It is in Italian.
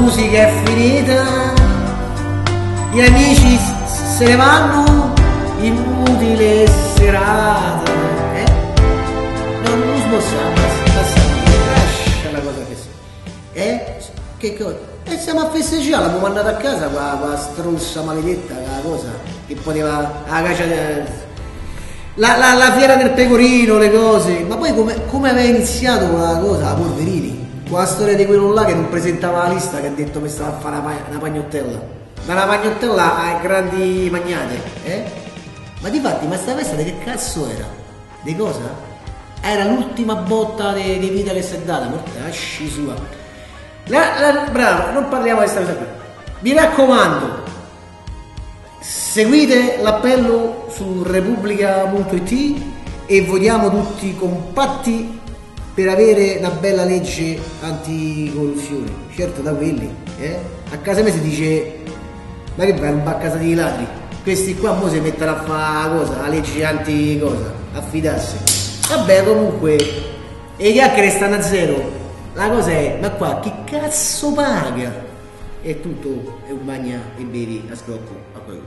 musica è finita, gli amici se ne vanno, inutile serata, non sbossiamo, lascia la cosa che sia, che cosa? E siamo a festeggiare, l'abbiamo mandata a casa qua stronza maledetta, la cosa che poteva, la fiera del pecorino, le cose, ma poi come aveva iniziato la cosa, la Polverini, con la storia di quello là che non presentava la lista, che ha detto che stava a fare una pagnottella, dalla pagnottella ai grandi magnate, ma difatti, ma sta festa di che cazzo era? Di cosa? Era l'ultima botta di vita che si è data, mortacci sua. Bravo, non parliamo di questa cosa qui. Mi raccomando, seguite l'appello su repubblica.it e votiamo tutti compatti per avere una bella legge anticorruzione. Certo, da quelli, a casa mia si dice, ma che vai a casa dei ladri? Questi qua mo si mettono a fare cosa, la legge anti cosa, a fidarsi. Vabbè, comunque, le chiacchiere stanno a zero. La cosa è, ma qua chi cazzo paga? È tutto, è un bagna e bevi a scrocco a quello.